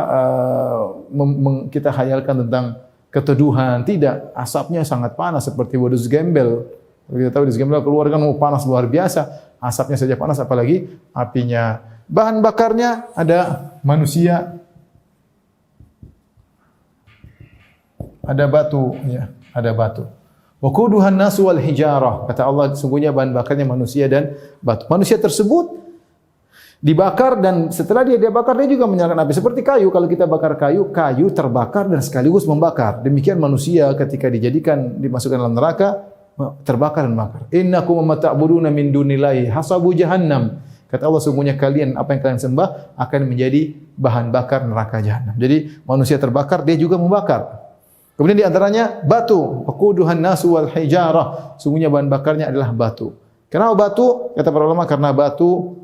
kita khayalkan tentang keteduhan. Tidak, asapnya sangat panas seperti wadus gembel. Kita tahu wadus gembel keluar kan panas luar biasa. Asapnya saja panas, apalagi apinya. Bahan bakarnya ada manusia, ada batu, ya, ada batu. Waquduhan nasu wal hijarah. Kata Allah, sungguhnya bahan bakarnya manusia dan batu. Manusia tersebut dibakar dan setelah dia dibakar dia juga menyalakan api. Seperti kayu, kalau kita bakar kayu terbakar dan sekaligus membakar. Demikian manusia ketika dimasukkan dalam neraka, terbakar dan bakar. Innakum ma ta'buduna min dunillahi hasabu jahannam. Kata Allah, sungguhnya kalian, apa yang kalian sembah akan menjadi bahan bakar neraka jahanam. Jadi manusia terbakar, dia juga membakar. Kemudian di antaranya batu, waquduhan nasu wal hijarah. Sungguhnya bahan bakarnya adalah batu. Kenapa batu? Kata para ulama, karena batu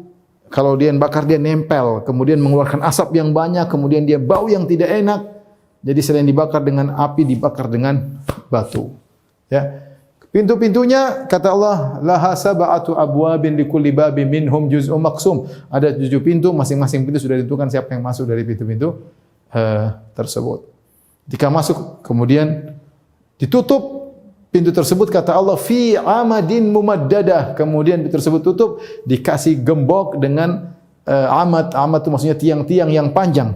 kalau dia bakar dia nempel, kemudian mengeluarkan asap yang banyak, kemudian dia bau yang tidak enak. Jadi selain dibakar dengan api, dibakar dengan batu. Ya. Pintu-pintunya, kata Allah, laha sab'atu abwabin likulli babin minhum juz'un maqsum. Ada 7 pintu, masing-masing pintu sudah ditentukan siapa yang masuk dari pintu-pintu tersebut. Jika masuk, kemudian ditutup pintu tersebut, kata Allah, fi amadin mumaddadah. Kemudian pintu tersebut tutup, dikasih gembok dengan amad. Amad itu maksudnya tiang-tiang yang panjang,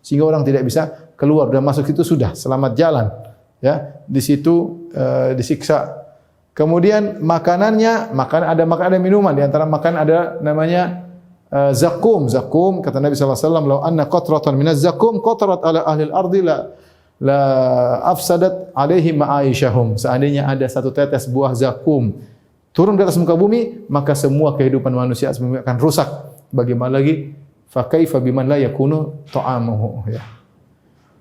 sehingga orang tidak bisa keluar. Dan masuk itu sudah selamat jalan. Ya, di situ disiksa. Kemudian makanannya, ada minuman. Di antara makanan ada namanya zakum. Zakum, kata Nabi sallallahu alaihi wasallam, "Law anna qatratan minaz zakum qatarat ala ahli al-ardi la la afsadat alaihim ma'aishahum. Seandainya ada satu tetes buah zakum turun di atas muka bumi, maka semua kehidupan manusia akan rusak. Bagaimana lagi fa kaifa biman la yakunu ta'amuhu, ya.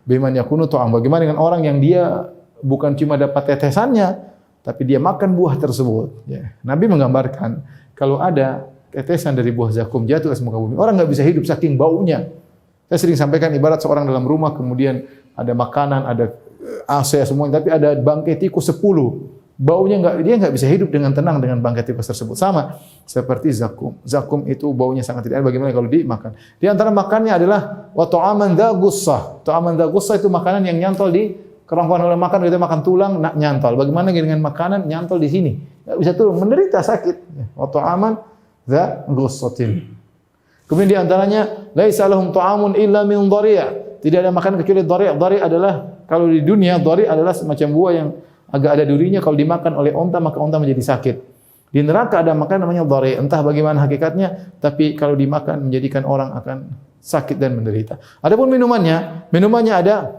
Biman yakunu ta'am. Bagaimana dengan orang yang dia bukan cuma dapat tetesannya, tapi dia makan buah tersebut, ya. Nabi menggambarkan kalau ada tetesan dari buah zakum jatuh ke muka bumi, orang nggak bisa hidup saking baunya. Saya sering sampaikan ibarat seorang dalam rumah, kemudian ada makanan, ada AC semuanya, tapi ada bangkai tikus 10. Baunya dia nggak bisa hidup dengan tenang dengan bangkai tikus tersebut. Sama seperti zakum. Zakum itu baunya sangat tidak enak. Bagaimana kalau dimakan? Di antara makannya adalah wa ta'aman dza gussah. Ta'aman dza gussah itu makanan yang nyantol di kerongkongan oleh makan, kita makan tulang nyantol. Bagaimana dengan makanan nyantol di sini? Nggak bisa turun, menderita sakit. Wa ta'aman dza gussatin. Kemudian di antaranya laisa lahum ta'amun illa min dhari'. Tidak ada makanan kecuali dhari'. Dhari' adalah kalau di dunia dhari' adalah semacam buah yang agak ada durinya, kalau dimakan oleh onta maka onta menjadi sakit. Di neraka ada makanan namanya dhari'. Entah bagaimana hakikatnya, tapi kalau dimakan menjadikan orang akan sakit dan menderita. Adapun minumannya ada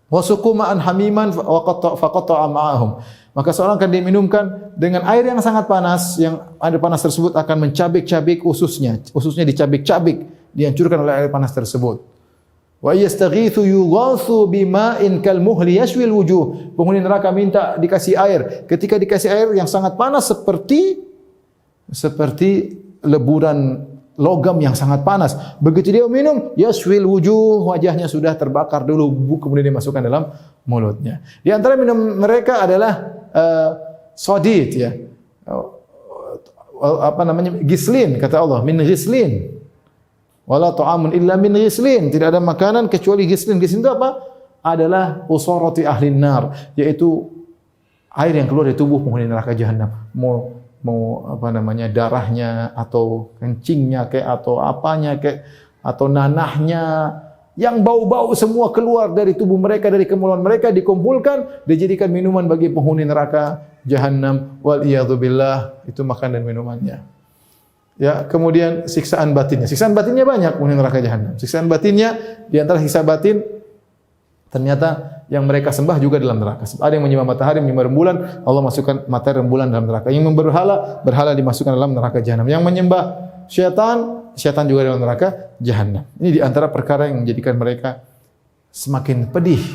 wasuqu ma'an hamiman faqata'a ma'ahum. Maka seorang akan diminumkan dengan air yang sangat panas, yang air panas tersebut akan mencabik-cabik ususnya dicabik-cabik, dihancurkan oleh air panas tersebut. Wa yastaghithu yughathu bima'in kalmuhli yashwil wujuh. Penghuni neraka minta dikasih air. Ketika dikasih air yang sangat panas seperti leburan logam yang sangat panas. Begitu dia minum, yashwil wujuh, wajahnya sudah terbakar dulu, kemudian dimasukkan dalam mulutnya. Di antara minum mereka adalah sodid, ya. Gislin, kata Allah, min gislin. Wala ta'amun illa min gislin. Tidak ada makanan kecuali gislin. Gislin itu apa? Adalah usarati ahli nar, yaitu air yang keluar dari tubuh penghuni neraka jahanam. Mau darahnya atau kencingnya kayak atau apanya kayak atau nanahnya yang bau-bau semua keluar dari tubuh mereka, dari kemaluan mereka, dikumpulkan, dijadikan minuman bagi penghuni neraka jahanam. Wal iyadzubillah, itu makan dan minumannya. Ya, kemudian siksaan batinnya. Siksaan batinnya banyak penghuni neraka jahanam. Siksaan batinnya, di antara siksa batin ternyata yang mereka sembah juga dalam neraka. Ada yang menyembah matahari, menyembah rembulan, Allah masukkan matahari rembulan dalam neraka. Yang berhala dimasukkan dalam neraka jahanam. Yang menyembah syaitan juga dalam neraka jahanam. Ini di antara perkara yang menjadikan mereka semakin pedih.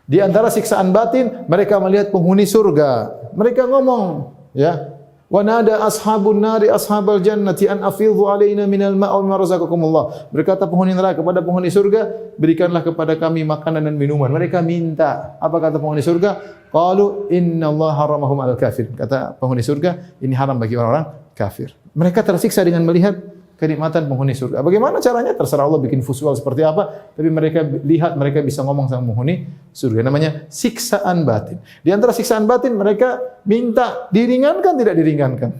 Di antara siksaan batin, mereka melihat penghuni surga. Mereka ngomong, ya, wa nada ashabun nari ashabal jannati an afidhu alaina minal ma'a mimma razaqakumullah. Berkata penghuni neraka kepada penghuni surga, berikanlah kepada kami makanan dan minuman. Mereka minta. Apa kata penghuni surga? Qalu innallaha haramahum 'alal kafir. Kata penghuni surga, ini haram bagi orang-orang kafir. Mereka tersiksa dengan melihat kenikmatan penghuni surga. Bagaimana caranya? Terserah Allah bikin visual seperti apa, tapi mereka lihat, mereka bisa ngomong sama penghuni surga. Namanya siksaan batin. Di antara siksaan batin, mereka minta diringankan, tidak diringankan.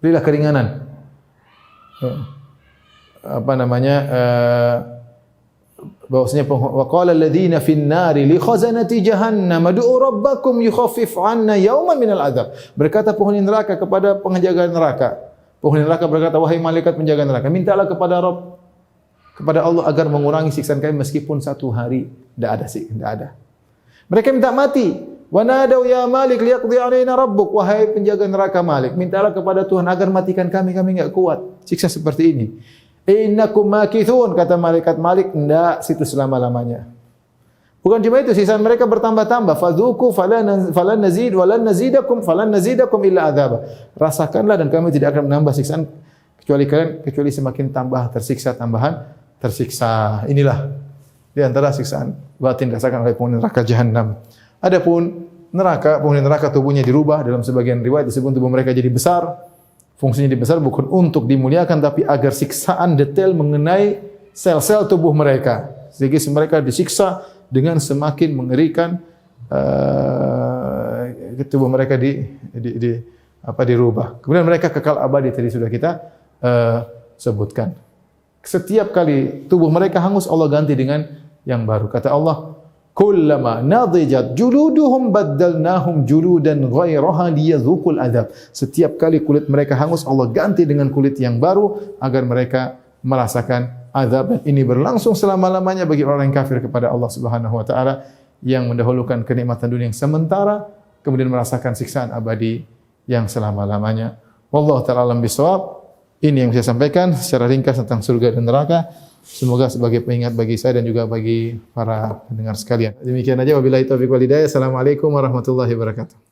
Berilah keringanan. Bahwasanya wa qala alladziina fin nari li khazanati jahannam ud'u rabbakum yukhaffif 'anna yawman minal 'adzab. Berkata penghuni neraka kepada penjaga neraka. Penghuni neraka berkata, wahai malaikat penjaga neraka, mintalah kepada Allah agar mengurangi siksaan kami meskipun satu hari. Tidak ada. Mereka minta mati. Wa nadau ya Malik liyaqdi 'alaina rabbuk. Wahai penjaga neraka Malik, mintalah kepada Tuhan agar matikan kami enggak kuat siksa seperti ini. Innakum makithun, kata malaikat Malik, enggak situ selama-lamanya. Bukan cuma itu, siksaan mereka bertambah-tambah. Fadzuqu falan nazid walan nazidakum illa adzaba. Rasakanlah dan kami tidak akan menambah siksaan kecuali semakin tambahan tersiksa. Inilah di antara siksaan batin dirasakan oleh penghuni neraka jahanam. Adapun penghuni neraka tubuhnya dirubah, dalam sebagian riwayat disebut tubuh mereka jadi besar. Fungsinya dibesar bukan untuk dimuliakan, tapi agar siksaan detail mengenai sel-sel tubuh mereka. Sehingga mereka disiksa dengan semakin mengerikan, tubuh mereka dirubah. Kemudian mereka kekal abadi, tadi sudah kita sebutkan. Setiap kali tubuh mereka hangus, Allah ganti dengan yang baru. Kata Allah, kullama nadijat juluduhum baddalnahum juludan ghairaha liyadzuqul adzab. Setiap kali kulit mereka hangus, Allah ganti dengan kulit yang baru agar mereka merasakan azab, dan ini berlangsung selama-lamanya bagi orang yang kafir kepada Allah Subhanahu wa taala, yang mendahulukan kenikmatan dunia yang sementara kemudian merasakan siksaan abadi yang selama-lamanya. Wallahu taala alam bisawab. Ini yang saya sampaikan secara ringkas tentang surga dan neraka. Semoga sebagai pengingat bagi saya dan juga bagi para pendengar sekalian. Demikian aja, wabillahi taufiq wal hidayah. Assalamualaikum warahmatullahi wabarakatuh.